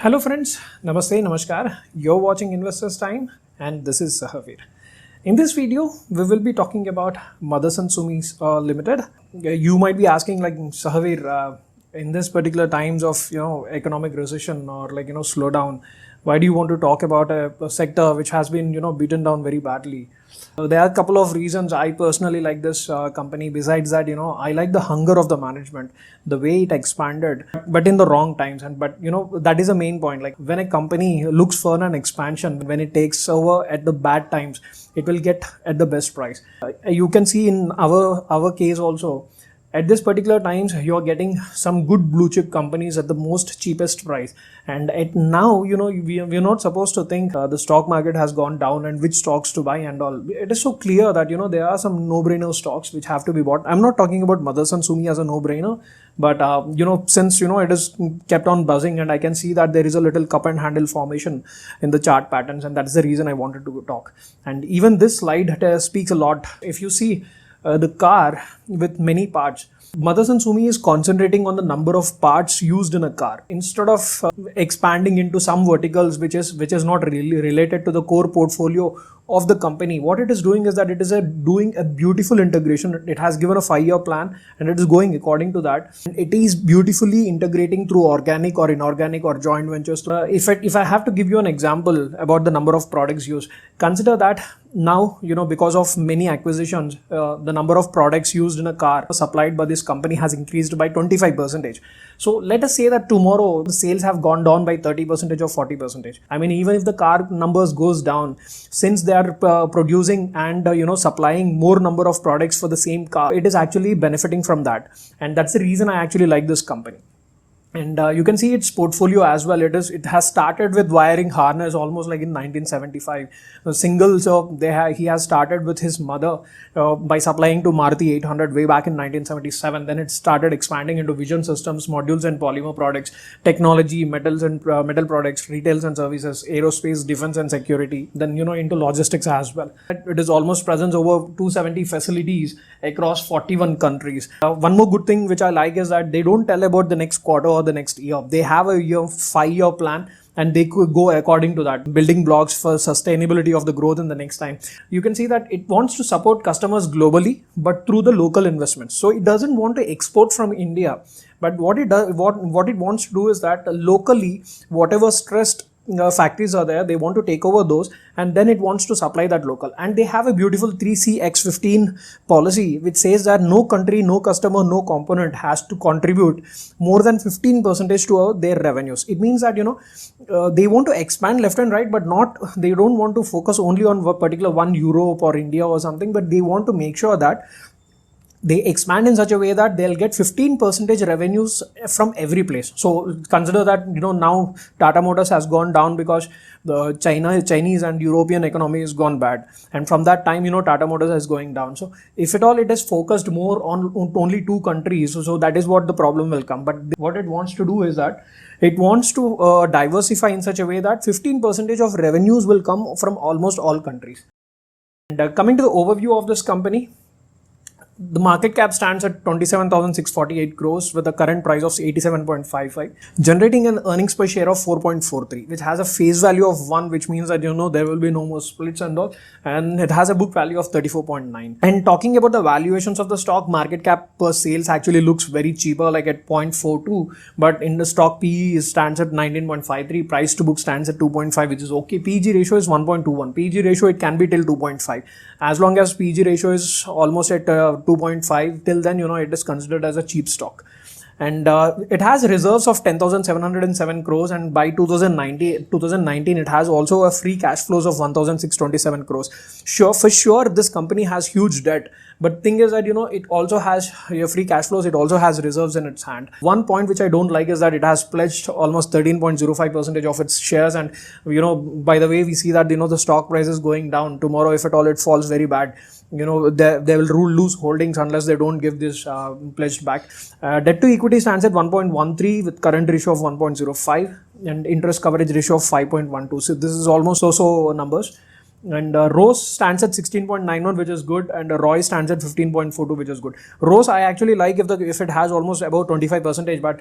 Hello friends, Namaste, Namaskar. You're watching Investors Time and this is Sahavir. In this video, we will be talking about Motherson Sumi Limited. You might be asking like Sahavir, in this particular times of economic recession or slowdown, why do you want to talk about a sector which has been beaten down very badly? There are a couple of reasons I personally like this company. Besides that, I like the hunger of the management, the way it expanded, but in the wrong times. That is the main point. Like when a company looks for an expansion, when it takes over at the bad times, it will get at the best price. You can see in our case also. At this particular times, you are getting some good blue chip companies at the most cheapest price. And at now, we're not supposed to think the stock market has gone down and which stocks to buy and all. It is so clear that, there are some no-brainer stocks which have to be bought. I'm not talking about Motherson Sumi as a no-brainer, but, since, it is kept on buzzing and I can see that there is a little cup and handle formation in the chart patterns. And that's the reason I wanted to talk. And even this slide speaks a lot. If you see, the car with many parts. Motherson Sumi is concentrating on the number of parts used in a car instead of expanding into some verticals which is not really related to the core portfolio of the company. What it is doing is that it is doing a beautiful integration. It has given a 5-year plan and it is going according to that. And it is beautifully integrating through organic or inorganic or joint ventures. If I have to give you an example about the number of products used, consider that now, because of many acquisitions, the number of products used in a car supplied by this company has increased by 25%. So let us say that tomorrow the sales have gone down by 30% or 40%. I mean, even if the car numbers goes down, since they are producing and supplying more number of products for the same car, it is actually benefiting from that. And that's the reason I actually like this company. And you can see its portfolio as well. It has started with wiring harness almost like in 1975. He has started with his mother by supplying to Maruti 800 way back in 1977. Then it started expanding into vision systems, modules and polymer products, technology, metals and metal products, retails and services, aerospace, defense and security. Then into logistics as well. It is almost present over 270 facilities across 41 countries. One more good thing which I like is that they don't tell about the next quarter or the next year. They have a 5-year plan and they could go according to that, building blocks for sustainability of the growth in the next time. You can see that it wants to support customers globally, but through the local investments. So it doesn't want to export from India, but what it wants to do is that locally, whatever stressed factories are there, they want to take over those and then it wants to supply that local. And they have a beautiful 3CX15 policy which says that no country, no customer, no component has to contribute more than 15% to their revenues. It means that they want to expand left and right, but they don't want to focus only on a particular one Europe or India or something, but they want to make sure that they expand in such a way that they'll get 15% revenues from every place. So consider that now Tata Motors has gone down because the Chinese and European economy has gone bad, and from that time Tata Motors is going down. So if at all it is focused more on only 2 countries, so that is what the problem will come. But what it wants to do is that it wants to diversify in such a way that 15% of revenues will come from almost all countries. And coming to the overview of this company, the market cap stands at 27,648 crores with a current price of 87.55, generating an earnings per share of 4.43, which has a face value of 1, which means that there will be no more splits and all, and it has a book value of 34.9. And talking about the valuations of the stock, market cap per sales actually looks very cheaper, like at 0.42, but in the stock PE stands at 19.53, price to book stands at 2.5, which is okay. PEG ratio is 1.21. PEG ratio, it can be till 2.5. As long as PEG ratio is almost at 2.5, till then it is considered as a cheap stock. And it has reserves of 10,707 crores, and by 2019 it has also a free cash flows of 1,627 crores. For sure this company has huge debt, but thing is that it also has free cash flows, it also has reserves in its hand. One point which I don't like is that it has pledged almost 13.05% of its shares, and by the way we see that the stock price is going down. Tomorrow if at all it falls very bad, they will lose holdings unless they don't give this pledged back. Debt to equity stands at 1.13 with current ratio of 1.05 and interest coverage ratio of 5.12. So this is almost so numbers. And Rose stands at 16.91, which is good, and Roy stands at 15.42, which is good. Rose I actually like if it has almost about 25%, but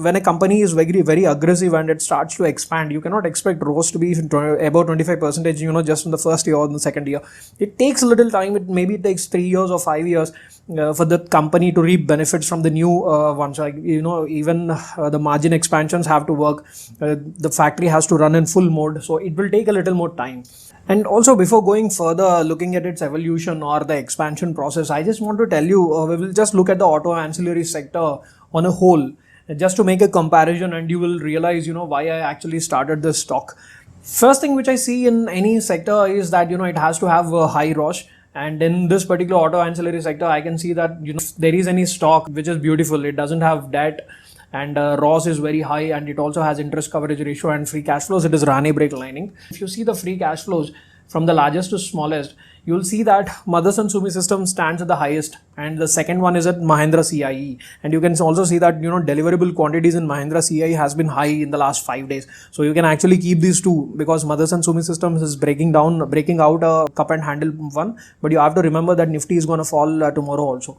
when a company is very aggressive and it starts to expand, you cannot expect Rose to be about 25%, just in the first year or in the second year. It takes a little time. Maybe it takes 3 years or 5 years for the company to reap benefits from the new ones. Like even the margin expansions have to work. The factory has to run in full mode, so it will take a little more time. And also, before going further, looking at its evolution or the expansion process, I just want to tell you, we will just look at the auto ancillary sector on a whole, just to make a comparison, and you will realize, why I actually started this stock. First thing which I see in any sector is that, it has to have a high ROS. And in this particular auto ancillary sector, I can see that, if there is any stock which is beautiful, it doesn't have debt, and ROS is very high, and it also has interest coverage ratio and free cash flows. It is Rani break lining. If you see the free cash flows from the largest to smallest, you will see that Motherson Sumi Systems stands at the highest, and the second one is at Mahindra CIE. And you can also see that deliverable quantities in Mahindra CIE has been high in the last 5 days. So you can actually keep these two, because Motherson Sumi Systems is breaking out a cup and handle one, but you have to remember that Nifty is going to fall tomorrow also.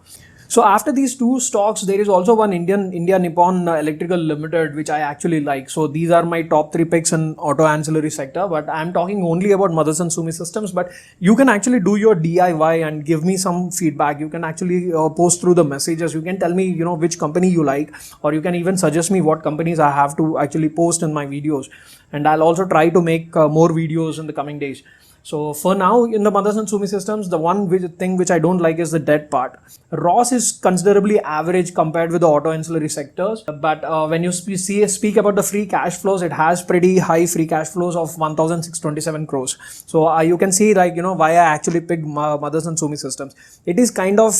So after these two stocks, there is also one India Nippon Electrical Limited, which I actually like. So these are my top 3 picks in auto ancillary sector, but I'm talking only about Motherson Sumi Systems. But you can actually do your DIY and give me some feedback. You can actually post through the messages. You can tell me, which company you like, or you can even suggest me what companies I have to actually post in my videos. And I'll also try to make more videos in the coming days. So for now, in the Motherson Sumi Systems, the one thing which I don't like is the debt part. ROS is considerably average compared with the auto ancillary sectors. But when you speak about the free cash flows, it has pretty high free cash flows of 1,627 crores. So you can see why I actually picked Motherson Sumi Systems. It is kind of,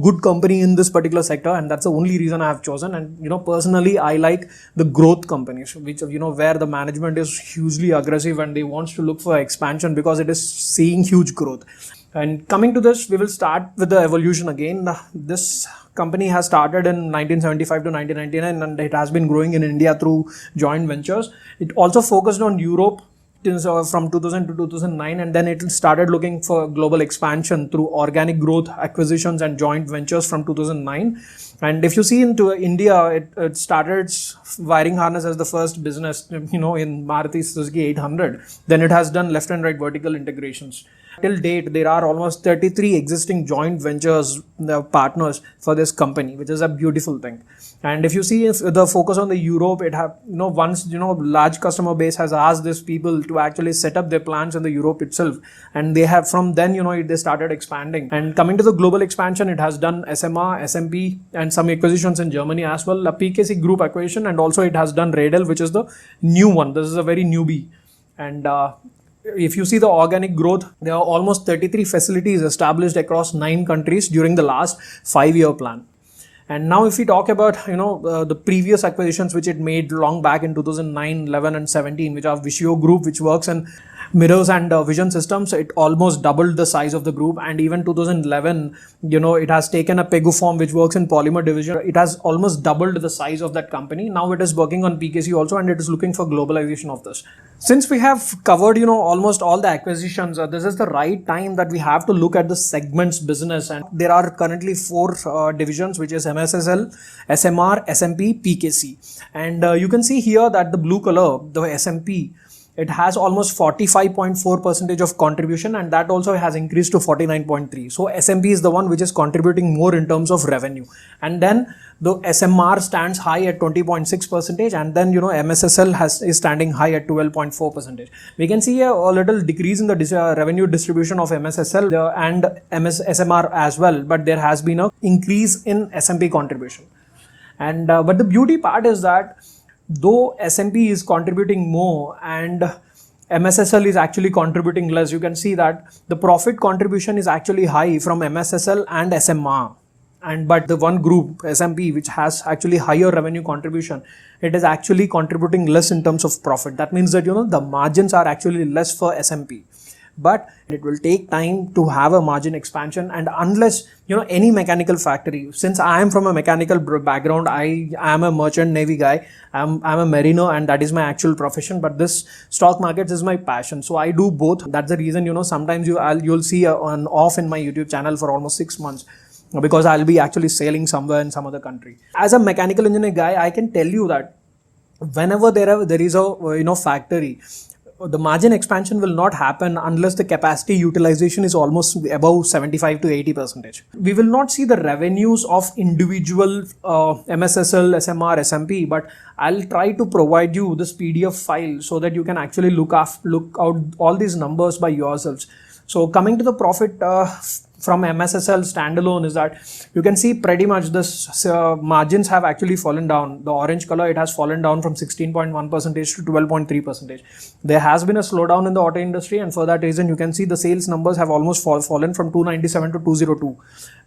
good company in this particular sector, and that's the only reason I have chosen. And, personally, I like the growth companies, which, where the management is hugely aggressive and they wants to look for expansion because it is seeing huge growth. And coming to this, we will start with the evolution again. This company has started in 1975 to 1999, and it has been growing in India through joint ventures. It also focused on Europe from 2000 to 2009, and then it started looking for global expansion through organic growth, acquisitions and joint ventures from 2009. And if you see into India, it started its wiring harness as the first business, in Maruti Suzuki 800. Then it has done left and right vertical integrations. Till date, there are almost 33 existing joint ventures partners for this company, which is a beautiful thing. And if you see the focus on the Europe, it have once large customer base has asked these people to actually set up their plants in the Europe itself, and they have from then they started expanding. And coming to the global expansion, it has done SMR, SMP, and some acquisitions in Germany as well, a PKC group acquisition, and also it has done Radel, which is the new one. This is a very newbie. And if you see the organic growth, there are almost 33 facilities established across 9 countries during the last 5-year plan. And now if we talk about, the previous acquisitions which it made long back in 2009, 11 and 17, which are Visio Group, which works in mirrors and vision systems, it almost doubled the size of the group. And even 2011, it has taken a Peguform, which works in polymer division. It has almost doubled the size of that company. Now it is working on PKC also, and it is looking for globalization of this. Since we have covered, almost all the acquisitions, this is the right time that we have to look at the segments business. And there are currently 4 divisions, which is MSSL, SMR, SMP, PKC. And you can see here that the blue color, the SMP, it has almost 45.4% of contribution, and that also has increased to 49.3. So SMP is the one which is contributing more in terms of revenue. And then the SMR stands high at 20.6%, and then MSSL is standing high at 12.4%. We can see a little decrease in the revenue distribution of MSSL and SMR as well, but there has been an increase in SMP contribution. And but the beauty part is that though SMP is contributing more and MSSL is actually contributing less, you can see that the profit contribution is actually high from MSSL and SMR. But the one group, SMP, which has actually higher revenue contribution, it is actually contributing less in terms of profit. That means that the margins are actually less for SMP. but it will take time to have a margin expansion. And unless any mechanical factory, since I am from a mechanical background, I am a merchant navy guy, I'm a mariner, and that is my actual profession, but this stock markets is my passion, so I do both. That's the reason sometimes you'll see an off in my YouTube channel for almost 6 months, because I'll be actually sailing somewhere in some other country. As a mechanical engineer guy, I can tell you that whenever there is a factory, the margin expansion will not happen unless the capacity utilization is almost above 75 to 80%. We will not see the revenues of individual MSSL, SMR, SMP, but I'll try to provide you this PDF file so that you can actually look out all these numbers by yourselves. So coming to the profit from MSSL standalone is that you can see pretty much this margins have actually fallen down. The orange color, it has fallen down from 16.1% to 12.3%. There has been a slowdown in the auto industry, and for that reason you can see the sales numbers have almost fallen from 297 to 202.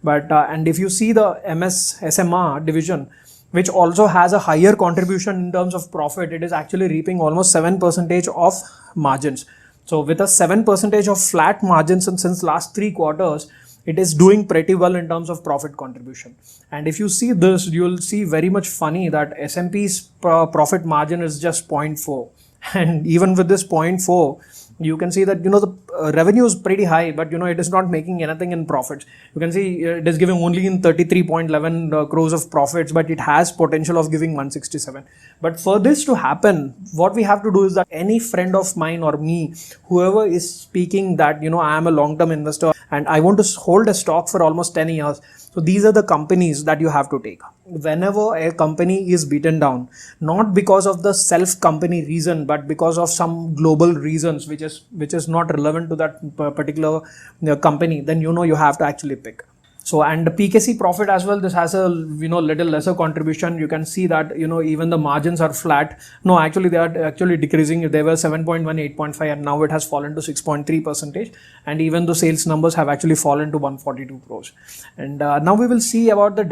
But and if you see the SMR division, which also has a higher contribution in terms of profit, it is actually reaping almost 7% of margins. So with a 7% of flat margins since last 3 quarters, it is doing pretty well in terms of profit contribution. And if you see this, you'll see very much funny that SMP's profit margin is just 0.4. And even with this 0.4, you can see that the revenue is pretty high, but it is not making anything in profits. You can see it is giving only in 33.11 crores of profits, but it has potential of giving 167. But for this to happen, what we have to do is that any friend of mine or me, whoever is speaking that I am a long-term investor and I want to hold a stock for almost 10 years, so these are the companies that you have to take. Whenever a company is beaten down, not because of the self-company reason, but because of some global reasons which is not relevant to that particular company, then you have to actually pick. So, and the PKC profit as well, this has a little lesser contribution. You can see that even the margins are flat. No, actually they are actually decreasing. They were 7.1, 8.5, and now it has fallen to 6.3%. And even the sales numbers have actually fallen to 142 crores. And now we will see about the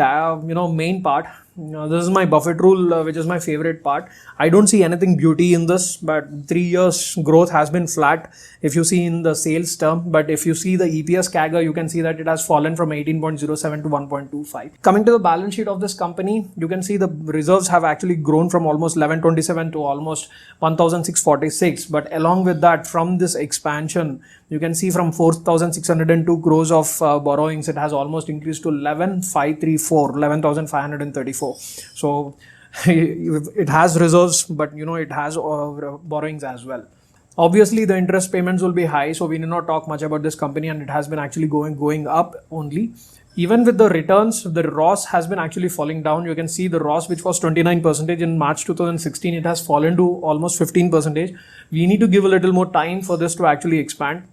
main part. This is my Buffett rule, which is my favorite part. I don't see anything beauty in this, but 3 years growth has been flat if you see in the sales term. But if you see the EPS CAGR, you can see that it has fallen from 18.07 to 1.25. Coming to the balance sheet of this company, you can see the reserves have actually grown from almost 1127 to almost 1646. But along with that, from this expansion, you can see from 4,602 crores of borrowings, it has almost increased to 11,534. So it has reserves, but it has borrowings as well. Obviously the interest payments will be high, so we need not talk much about this company, and it has been actually going up only. Even with the returns, the ROS has been actually falling down. You can see the ROS, which was 29% in March 2016, it has fallen to almost 15%. We need to give a little more time for this to actually expand.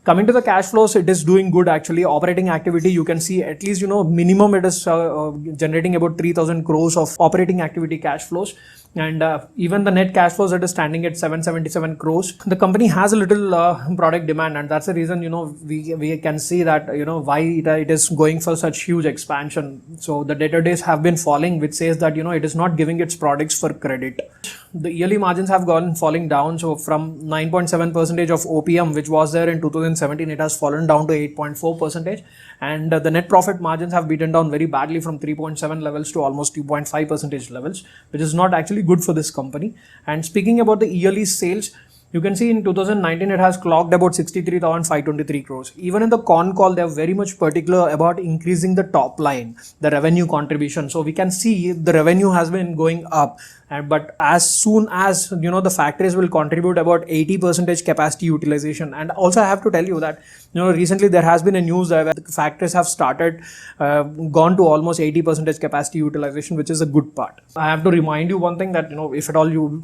Coming to the cash flows, it is doing good actually. Operating activity, you can see at least minimum it is generating about 3,000 crores of operating activity cash flows. And even the net cash flows, it is standing at 777 crores. The company has a little product demand, and that's the reason we can see that why it is going for such huge expansion. So the debtor days have been falling, which says that it is not giving its products for credit. The yearly margins have gone falling down. So from 9.7% of OPM, which was there in 2017, it has fallen down to 8.4%. And the net profit margins have beaten down very badly from 3.7 levels to almost 2.5% levels, which is not actually good for this company. And speaking about the yearly sales, you can see in 2019 it has clocked about 63,523 crores. Even in the con call, they are very much particular about increasing the top line, the revenue contribution. So we can see the revenue has been going up. But as soon as the factories will contribute about 80% capacity utilization. And also I have to tell you that recently there has been a news where the factories have started gone to almost 80% capacity utilization, which is a good part. I have to remind you one thing, that if at all you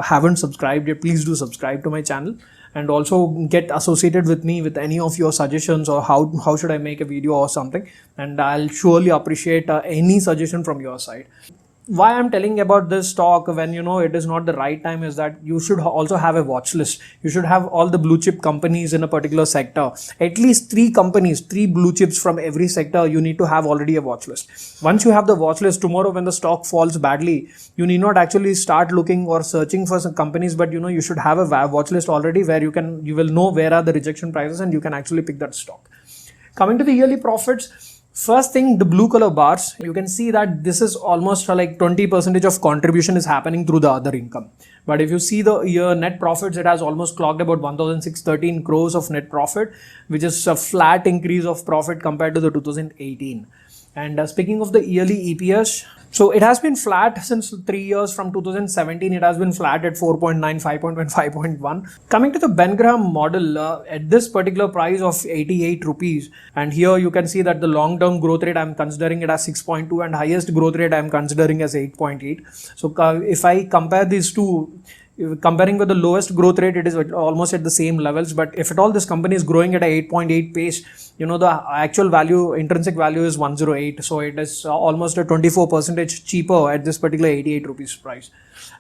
haven't subscribed yet, please do subscribe to my channel, and also get associated with me with any of your suggestions, or how should I make a video or something, and I'll surely appreciate any suggestion from your side. why I'm telling about this stock when it is not the right time is that you should also have a watch list. You should have all the blue chip companies in a particular sector. At least 3 companies, 3 blue chips from every sector you need to have already a watch list. Once you have the watch list, tomorrow when the stock falls badly, you need not actually start looking or searching for some companies, but you should have a watch list already where you will know where are the rejection prices and you can actually pick that stock. Coming to the yearly profits, first thing, the blue color bars, you can see that this is almost like 20% of contribution is happening through the other income. But if you see the year net profits, it has almost clocked about 1,613 crores of net profit, which is a flat increase of profit compared to the 2018. And speaking of the yearly EPS, so it has been flat since 3 years. From 2017, it has been flat at 4.9, 5.1, 5.1. Coming to the Ben Graham model, at this particular price of 88 rupees, and here you can see that the long-term growth rate I'm considering it as 6.2 and highest growth rate I'm considering as 8.8. So if I compare these two, comparing with the lowest growth rate, it is almost at the same levels. But if at all this company is growing at a 8.8 pace, the actual value, intrinsic value is 108. So it is almost a 24% cheaper at this particular 88 rupees price.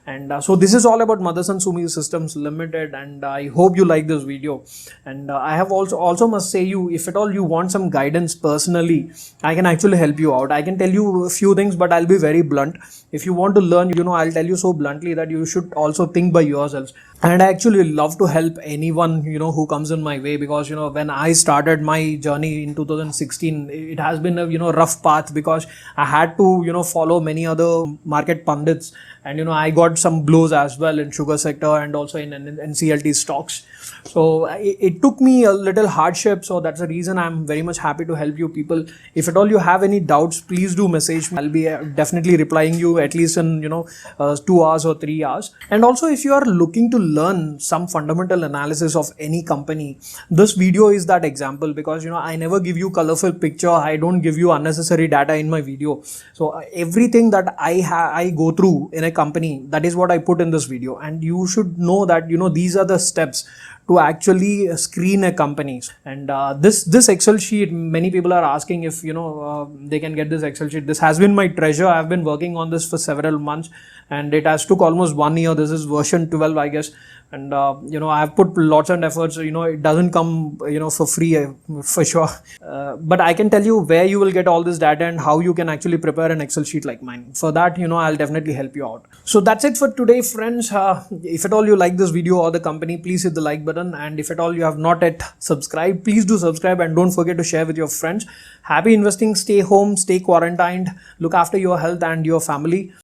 And so this is all about Motherson Sumi Systems Limited, and I hope you like this video. And I have also must say you, if at all you want some guidance personally, I can actually help you out. I can tell you a few things, but I'll be very blunt. If you want to learn, I'll tell you so bluntly that you should also think by yourselves. And I actually love to help anyone, who comes in my way, because, when I started my journey in 2016, it has been a, rough path, because I had to, follow many other market pundits. And, I got some blows as well in sugar sector and also in NCLT stocks. So it took me a little hardship. So that's the reason I'm very much happy to help you people. If at all you have any doubts, please do message me. I'll be definitely replying you at least in, 2 hours or 3 hours. And also, if you are looking to learn some fundamental analysis of any company, this video is that example, because, I never give you colorful picture. I don't give you unnecessary data in my video. So everything that I go through in a company, that is what I put in this video. And you should know that, these are the steps to actually screen a company. And this Excel sheet, many people are asking if they can get this Excel sheet. This has been my treasure. I've been working on this for several months, and it has took almost 1 year. This is version 12, I guess. And I've put lots and efforts. It doesn't come for free, for sure. But I can tell you where you will get all this data and how you can actually prepare an Excel sheet like mine. For that, I'll definitely help you out. So that's it for today, friends. If at all you like this video or the company, please hit the like button. And if at all you have not yet subscribed, please do subscribe, and don't forget to share with your friends. Happy investing. Stay home, stay quarantined, look after your health and your family.